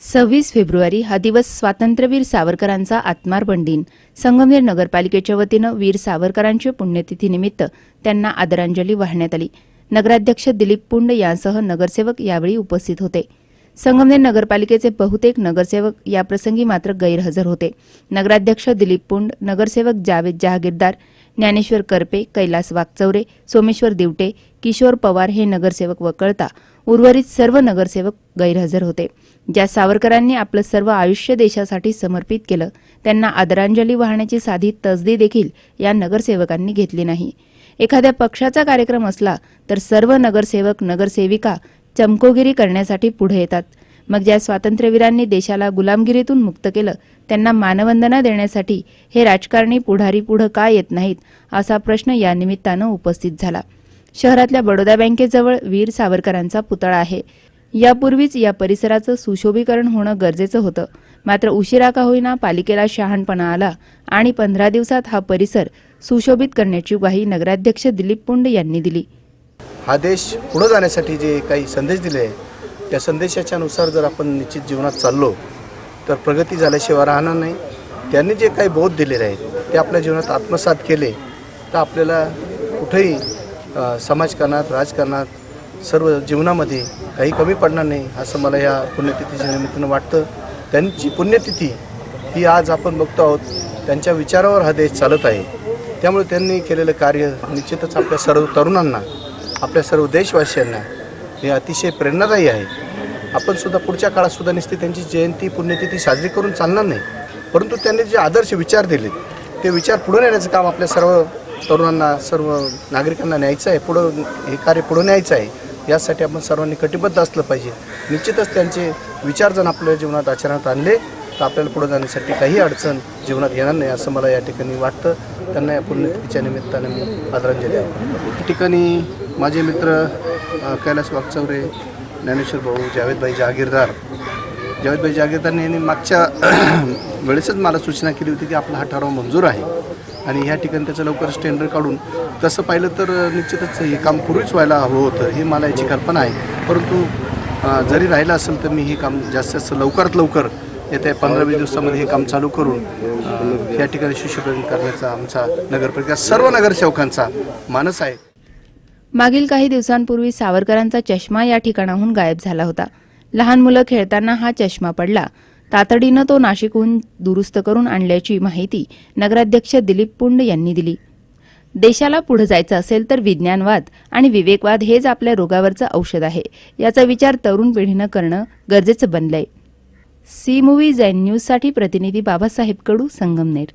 26 February हा दिवस स्वातंत्र्यवीर सावरकरांचा आत्मार्पण दिन. संगमनेर नगरपालिकेच्या वतीनं वीर सावरकरांच्या पुण्यतिथीनिमित्त त्यांना आदरांजली वाहण्यात आली. नगराध्यक्ष दिलीप पुंड यांसह नगरसेवक यावेळी उपस्थित होते. संगमनेर नगरपालिकेचे बहुतेक नगरसेवक याप्रसंगी मात्र गैरहजर होते. नगराध्यक्ष दिलीप पुंड, नगरसेवक जावेद जहागीरदार, ज्ञानेश्वर करपे, कैलास वाकचौरे, सोमेश्वर दिवटे, किशोर पवार हे नगरसेवक वगळता उर्वरित सर्व नगरसेवक गैरहजर होते. ज्या सावरकरांनी आपलं सर्व आयुष्य देशासाठी समर्पित केलं त्यांना आदरांजली वाहण्याची साधी तसदी देखील या नगरसेवकांनी घेतली नाही. एखाद्या पक्षाचा कार्यक्रम असला तर सर्व नगरसेवक नगरसेविका चमकोगिरी करण्यासाठी पुढे येतात. मग ज्या स्वातंत्र्यवीरांनी देशाला गुलामगिरीतून मुक्त केलं त्यांना मानवंदना देण्यासाठी हे राजकारणी पुढारी पुढे का येत नाहीत असा प्रश्न या निमित्तानं उपस्थित झाला. शहरातल्या बडोदा बँकेजवळ वीर सावरकरांचा पुतळा आहे. यापूर्वीच या परिसराचं सुशोभीकरण होणं गरजेचं होतं. मात्र उशिरा का होईना पालिकेला शहाणपणा आला आणि 15 दिवसात हा परिसर सुशोभित करण्याची ग्वाही नगराध्यक्ष दिलीप पुंड यांनी दिली. हा देश पुढे जाण्यासाठी जे काही संदेश दिले त्या संदेशाच्या नुसार जर आपण निश्चित जीवनात चाललो तर प्रगती झाल्याशिवाय राहणार नाही. त्यांनी जे काही बोध दिलेले आहेत ते आपल्या जीवनात आत्मसात केले तर आपल्याला कुठेही समाजकारणात, राजकारणात, सर्व जीवनामध्ये काही कमी पडणार नाही असं मला या पुण्यतिथीच्या निमित्तानं वाटतं. त्यांची पुण्यतिथी ही आज आपण बघतो आहोत. त्यांच्या विचारावर हा देश चालत आहे. त्यामुळे त्यांनी केलेलं कार्य निश्चितच आपल्या सर्व तरुणांना, आपल्या सर्व देशवासियांना हे अतिशय प्रेरणादायी आहे. आपण सुद्धा पुढच्या काळात सुद्धा नुसती त्यांची जयंती, पुण्यतिथी साजरी करून चालणार नाही, परंतु त्यांनी जे आदर्श विचार दिले ते विचार पुढे नेण्याचं काम आपल्या सर्व तरुणांना, सर्व नागरिकांना न्यायचं आहे. पुढं हे कार्य पुढे न्यायचं आहे. यासाठी आपण सर्वांनी कटिबद्ध असलं पाहिजे. निश्चितच त्यांचे विचार जर आपल्या जीवनात आचरणात आणले तर आपल्याला पुढे जाण्यासाठी काही अडचण जीवनात येणार नाही असं मला या ठिकाणी वाटतं. त्यांना या पुण्यतिथीच्या निमित्तानं मी आदरांजली देतो. या ठिकाणी माझे मित्र कैलास वाकचौरे, ज्ञानेश्वर भाऊ, जावेदभाई जहागीरदार यांनी मागच्या वेळेसच मला सूचना केली होती की आपला हा ठराव मंजूर आहे आणि ह्या ठिकाणी त्याचं लवकरच टेंडर काढून तसं पाहिलं तर निश्चितच हे काम पूर्वीच व्हायला हवं होतं ही मला याची कल्पना आहे. परंतु जरी राहिलं असेल तर मी हे काम जास्त लवकरात लवकर येत्या 15-20 दिवसामध्ये हे काम चालू करून या ठिकाणी सुशोभीकरण करण्याचा आमचा नगरपालिका सर्व नगरसेवकांचा मानस आहे. मागील काही दिवसांपूर्वी सावरकरांचा चष्मा या ठिकाणाहून गायब झाला होता. लहान मुलं खेळताना हा चष्मा पडला. तातडीनं तो नाशिकहून दुरुस्त करून आणल्याची माहिती नगराध्यक्ष दिलीप पुंड यांनी दिली. देशाला पुढे जायचं असेल तर विज्ञानवाद आणि विवेकवाद हेच आपल्या रोगावरचं औषध आहे. याचा विचार तरुण पिढीनं करणं गरजेचं बनलंय. सी मूव्ही झेन न्यूजसाठी प्रतिनिधी बाबासाहेब कडू, संगमनेर.